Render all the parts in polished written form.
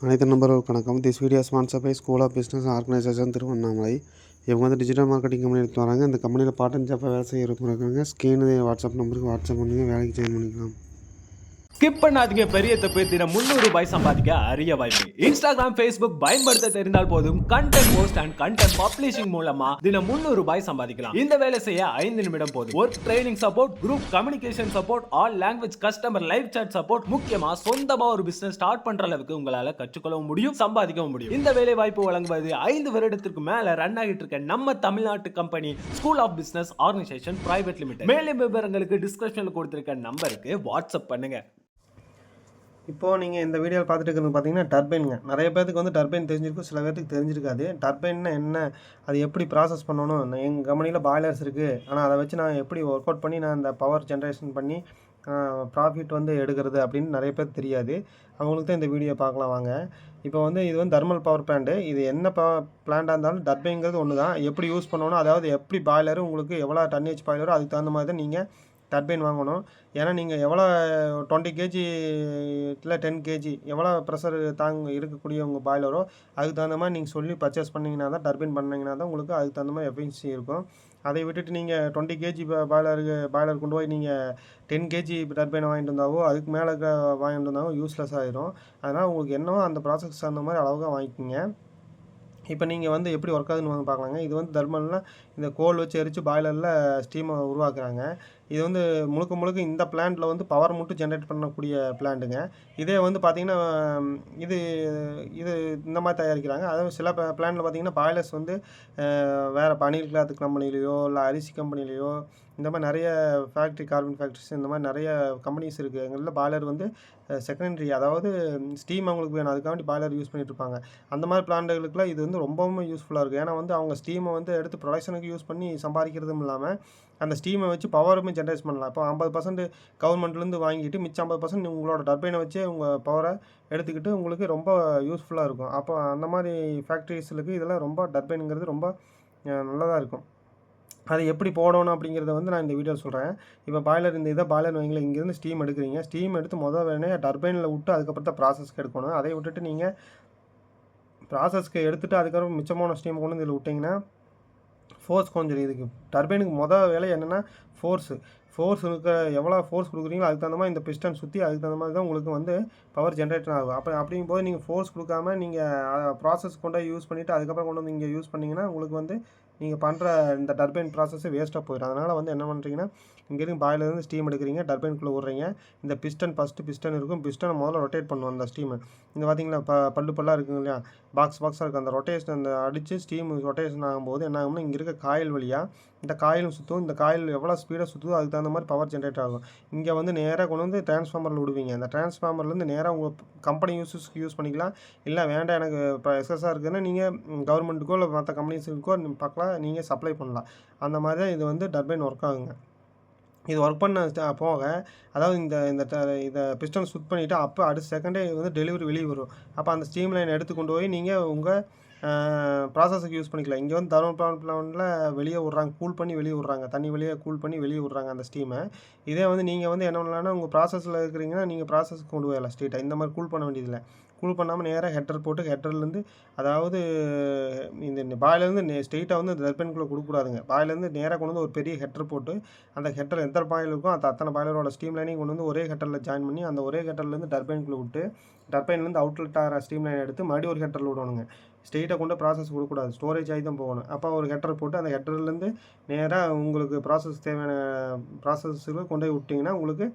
அனைத்து நண்பர்களுக்கு வணக்கம். This video sponsor by school of business organisation Tiruvannamalai. இவங்க வந்து டிஜிட்டல் மார்க்கெட்டிங் கம்பெனி எடுத்து வராங்க. இந்த கம்பெனியில் பார்ட் டைம் ஜாப்பாக வேலை செய்ய இருக்காங்க. ஸ்க்ரீனு வாட்ஸ்அப் நம்பருக்கு வாட்ஸ்அப் பண்ணுங்கள், வேலைக்கு ஜாயின் பண்ணிக்கலாம். ஸ்கிப் பண்ணாதீங்க. பெரிய தப்பு. தினம் ₹300 சம்பாதிக்க அரிய வாய்ப்பு. இன்ஸ்டாகிராம், ஃபேஸ்புக் பயன்படுத்த தெரிந்தால் போதும். Content post and content publishing மூலமா தினம் ₹300 சம்பாதிக்கலாம். இந்த வேலை செய்ய 5 நிமிடம் போதும். Work training support, group communication support, all language customer live chat support, முக்கியமா சொந்தமா ஒரு பிசினஸ் ஸ்டார்ட் பண்ற அளவுக்கு உங்களால கற்றுக்கொள்ளவும் முடியும், சம்பாதிக்கவும் முடியும். இந்த வேலை வாய்ப்பு வழங்குவது 5 வருடத்திற்கு மேல ரன் ஆகிட்டு இருக்க நம்ம தமிழ்நாட்டு company school of business organisation private limited. மேலும் விவரங்களுக்கு டிஸ்கிரிப்ஷன்ல கொடுத்திருக்க நம்பருக்கு வாட்ஸ்அப் பண்ணுங்க. இப்போது நீங்கள் இந்த வீடியோவில் பார்த்துட்டு இருக்கிறது பார்த்தீங்கன்னா டர்பைனுங்க. நிறைய பேருக்கு வந்து டர்பைன் தெரிஞ்சிருக்கும், சில பேருக்கு தெரிஞ்சிருக்காது. டர்பைன்னா என்ன, அது எப்படி ப்ராசஸ் பண்ணணும், எங்கள் கம்பெனியில் பாய்லர்ஸ் இருக்குது, ஆனால் அதை வச்சு நான் எப்படி ஒர்க் அவுட் பண்ணி நான் அந்த பவர் ஜென்ரேஷன் பண்ணி ப்ராஃபிட் வந்து எடுக்கிறது அப்படின்னு நிறைய பேர் தெரியாது. அவங்களுக்கு தான் இந்த வீடியோ பார்க்கலாம் வாங்க. இப்போ வந்து இது வந்து தெர்மல் பவர் பிளான்ட்டு. இது என்ன பிளான்ட்டாக இருந்தாலும் டர்பைன்ங்கிறது ஒன்று தான். எப்படி யூஸ் பண்ணணும், அதாவது எப்படி பாய்லரு உங்களுக்கு எவ்வளோ டன்ஹெச் பாய்லரோ அதுக்கு தகுந்த மாதிரி தான் நீங்கள் டர்பைன் வாங்கணும். ஏன்னா நீங்கள் எவ்வளோ 20 கேஜி இல்லை 10 கேஜி எவ்வளோ ப்ரெஷர் இருக்கக்கூடிய உங்கள் பாய்லரோ அதுக்கு தகுந்த மாதிரி நீங்கள் சொல்லி பர்ச்சேஸ் பண்ணிங்கன்னா தான், டர்பைன் பண்ணிங்கன்னா தான் உங்களுக்கு அதுக்கு தகுந்த மாதிரி எஃபிஷியன்சி இருக்கும். அதை விட்டுட்டு நீங்கள் 20 கேஜி பாய்லர் கொண்டு போய் நீங்கள் 10 கேஜி டர்பைனை வாங்கிட்டு வந்தாவோ அதுக்கு மேலே வாங்கிட்டு வந்தாவோ யூஸ்லெஸ் ஆகிடும். அதனால் உங்களுக்கு என்னவோ அந்த ப்ராசஸ் அந்த மாதிரி அளவுக்கு வாங்கிக்கிங்க. இப்போ நீங்கள் வந்து எப்படி ஒர்க் ஆகுதுன்னு வந்து பார்க்கலாங்க. இது வந்து தெர்மல்னால் இந்த கோல் வச்சு எரித்து பாய்லரில் ஸ்டீமை உருவாக்குறாங்க. இது வந்து முழுக்க இந்த பிளான்ட்டில் வந்து பவர் மட்டும் ஜென்ரேட் பண்ணக்கூடிய பிளான்ட்டுங்க. இதே வந்து பார்த்திங்கன்னா இது இது இந்த மாதிரி தயாரிக்கிறாங்க. அதாவது சில பிளான்ட்டில் பார்த்திங்கன்னா பாய்லர்ஸ் வந்து வேறு பனீர் கிளாத் கம்பெனிலேயோ இல்லை அரிசி கம்பெனிலேயோ இந்த மாதிரி நிறைய கார்பன் ஃபேக்ட்ரிஸ் இந்த மாதிரி நிறைய கம்பெனிஸ் இருக்குது. எங்களில் பாய்லர் வந்து செகண்டரி, அதாவது ஸ்டீம் அவங்களுக்கு வேணும், அதுக்காண்டி பாய்லர் யூஸ் பண்ணிகிட்ருப்பாங்க. அந்த மாதிரி பிளான்ட்டுகளுக்குலாம் இது வந்து ரொம்பவும் யூஸ்ஃபுல்லாக இருக்குது. ஏன்னா வந்து அவங்க ஸ்டீமை வந்து எடுத்து ப்ரொடக்ஷனுக்கு யூஸ் பண்ணி சம்பாதிக்கிறதும் இல்லாமல் அந்த ஸ்டீமை வச்சு பவருமே ஜென்ரேட் பண்ணலாம். இப்போ 50% கவர்மெண்ட்லேருந்து வாங்கிட்டு மிச்சம் 50% உங்களோட டர்பைனை வச்சே உங்கள் பவரை எடுத்துக்கிட்டு உங்களுக்கு ரொம்ப யூஸ்ஃபுல்லாக இருக்கும். அப்போ அந்த மாதிரி ஃபேக்ட்ரிஸுக்கு இதெல்லாம் ரொம்ப டர்பைனுங்கிறது ரொம்ப நல்லதாக இருக்கும். அது எப்படி போடணும் அப்படிங்கிறத வந்து நான் இந்த வீடியோ சொல்கிறேன். இப்போ பாய்லர் இந்த பாய்லர் வைங்களேன், இங்கேருந்து ஸ்டீம் எடுக்கிறீங்க. ஸ்டீம் எடுத்து வேணே டர்பைனில் விட்டு அதுக்கப்புறம் தான் ப்ராசஸ்க்கு எடுக்கணும். அதை விட்டுட்டு நீங்கள் ப்ராசஸ்க்கு எடுத்துகிட்டு அதுக்கப்புறம் மிச்சமான ஸ்டீம் கொண்டு வந்து இதில் விட்டிங்கன்னா ஃபோர்ஸ் கொஞ்சம் இதுக்கு டர்பைனுக்கு வேலை என்னென்னா ஃபோர்ஸ் எவ்வளோ ஃபோர்ஸ் கொடுக்குறீங்களோ அதுக்கு தகுந்த மாதிரி இந்த பிஸ்டன் சுற்றி அதுக்கு தகுந்த மாதிரி தான் உங்களுக்கு வந்து பவர் ஜென்ரேட் ஆகும். அப்படிங்கும்போது நீங்கள் ஃபோர்ஸ் கொடுக்காம நீங்கள் ப்ராசஸ் கொண்டு யூஸ் பண்ணிவிட்டு அதுக்கப்புறம் கொண்டு வந்து இங்கே யூஸ் பண்ணிங்கன்னா உங்களுக்கு வந்து நீங்கள் பண்ணுற இந்த டர்பைன் ப்ராசஸ்ஸு வேஸ்ட்டாக போயிடும். அதனால் வந்து என்ன பண்ணுறீங்கன்னா, இங்கேருந்து பாய்லேருந்து ஸ்டீம் எடுக்கிறீங்க, டர்பைனுக்குள்ளே விட்றீங்க. இந்த ஃபஸ்ட்டு பிஸ்டன் இருக்கும், பிஸ்டனை முதல்ல ரொட்டேட் பண்ணுவோம் அந்த ஸ்டீமை. இந்த பார்த்திங்களா பல்லாக இருக்குங்க இல்லையா, பாக்ஸாக இருக்குது, அந்த ரொட்டேஷன் அந்த அடித்து ஸ்டீம் ரொட்டேஷன் ஆகும்போது என்ன ஆகும்னா, இங்கே இருக்க காயில் வழியாக இந்த காயிலும் சுற்றும். இந்த காயில் எவ்வளோ ஸ்பீடாக சுற்றுதோ அதுக்கு தகுந்த மாதிரி பவர் ஜென்ரேட் ஆகும். இங்கே வந்து நேராக கொண்டு வந்து டிரான்ஸ்ஃபார்மரில் விடுவீங்க. அந்த டிரான்ஸ்ஃபார்மர்லேருந்து நேராக உங்கள் கம்பெனி யூஸ் பண்ணிக்கலாம். இல்லை வேண்டாம் எனக்கு இப்போ எக்ஸஸாக இருக்குதுன்னா நீங்கள் கவர்மெண்ட்டுக்கோ இல்லை மற்ற கம்பெனிஸுக்கோ பார்க்கலாம், நீங்கள் சப்ளை பண்ணலாம். அந்த மாதிரி தான் இது வந்து டர்பைன் ஒர்க் ஆகுங்க. இது ஒர்க் பண்ண போக, அதாவது இதை பிஸ்டன் சுத் பண்ணிவிட்டு அப்போ அடுத்த செகண்டே வந்து டெலிவரி வெளியே வரும். அப்போ அந்த ஸ்டீம் லைனை எடுத்து கொண்டு போய் நீங்கள் உங்கள் ப்ராசஸுக்கு யூஸ் பண்ணிக்கலாம். இங்கே வந்து தெர்மல் பவர் பிளான்ட்டில் வெளியே விட்றாங்க, கூல் பண்ணி வெளியே விட்றாங்க, தண்ணி வெளியே கூல் பண்ணி வெளியே விட்றாங்க அந்த ஸ்டீமை. இதே வந்து நீங்கள் வந்து என்ன பண்ணலான்னா, உங்கள் ப்ராசஸில் இருக்கிறீங்கன்னா நீங்கள் ப்ராசஸ்க்கு கொண்டு போயிடலாம் ஸ்ட்ரெயிட்டாக. இந்த மாதிரி கூல் பண்ண வேண்டியதில்லை. கூல் பண்ணாமல் நேராக ஹெட்டர் போட்டு ஹெட்டர்லேருந்து, அதாவது இந்த பாயிலேருந்து ஸ்ட்ரெயிட்டாக வந்து டர்பைனுக்குள்ளே கொடுக்கக்கூடாதுங்க. பாயிலேருந்து நேராக கொண்டு வந்து ஒரு பெரிய ஹெட்டர் போட்டு அந்த ஹெட்டர் எத்தனை பாயில் இருக்கோ அத்தனை பாயிலரோட ஸ்டீம் லைனையும் கொண்டு வந்து ஒரே ஹெட்டரில் ஜாயின் பண்ணி அந்த ஒரே ஹெட்டர்லேருந்து டர்பைனுக்குள்ளே விட்டு டர்பைன்லேருந்து அவுட்லெட் ஆகிற ஸ்டீம் லைன் எடுத்து மறுபடியும் ஒரு ஹெட்டரில் விடணுங்க. ஸ்ட்ரெயிட்டாக கொண்டு ப்ராசஸ் கொடுக்கக்கூடாது, ஸ்டோரேஜ் ஆகி தான் போகணும். அப்போ ஒரு ஹெட்டர் போட்டு அந்த ஹெட்டர்லேருந்து நேராக உங்களுக்கு ப்ராசஸ் தேவையான ப்ராசஸ்ஸுக்கு கொண்டு போய் விட்டிங்கன்னா உங்களுக்கு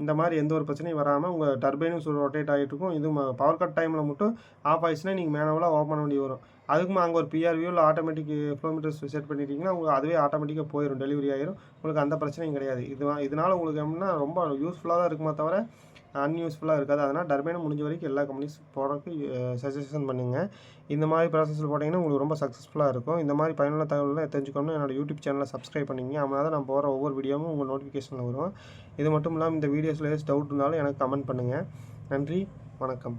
இந்த மாதிரி எந்த ஒரு பிரச்சனையும் வராமல் உங்கள் டர்பைனும் ரொட்டேட் ஆகிட்டு இருக்கும். இது பவர் கட் டைமில் மட்டும் ஆஃப் ஆயிடுச்சுன்னா நீங்கள் மேனுவலாக ஓப்பன் பண்ண வேண்டி வரும். அதுக்கும் அங்கே ஒரு பிஆர்வியோ இல்லை ஆட்டோமேட்டிக் ஃப்ளோமீட்டர்ஸ் செட் பண்ணிட்டீங்கன்னா உங்களுக்கு அதுவே ஆட்டோமேட்டிக்காக போயிடும், டெலிவரி ஆகிடும். உங்களுக்கு அந்த பிரச்சனையும் கிடையாது. இதனால் உங்களுக்கு எப்படின்னா ரொம்ப யூஸ்ஃபுல்லாக தான் இருக்குமே தவிர அன்யூஸ்ஃபுல்லாக இருக்காது. அதனால் டர்பைனை முடிஞ்ச வரைக்கும் எல்லா கம்பெனிஸ் போடுறதுக்கு சஜஷன் பண்ணுங்கள். இந்த மாதிரி ப்ராசஸில் போட்டிங்கன்னா உங்களுக்கு ரொம்ப சக்ஸஸ்ஃபுல்லாக இருக்கும். இந்த மாதிரி பயனுள்ள தகவல்களை தெரிஞ்சுக்கணும்னு என்னோடய யூடியூப் சேனலை சப்ஸ்கிரைப் பண்ணிங்க. அதனால் தான் நான் போகிற ஒவ்வொரு வீடியோவும் உங்கள் நோட்டிஃபிகேஷனில் வரும். இது மட்டும் இல்லாமல் இந்த வீடியோஸில் ஏதாச்சும் டவுட் இருந்தாலும் எனக்கு கமெண்ட் பண்ணுங்கள். நன்றி, வணக்கம்.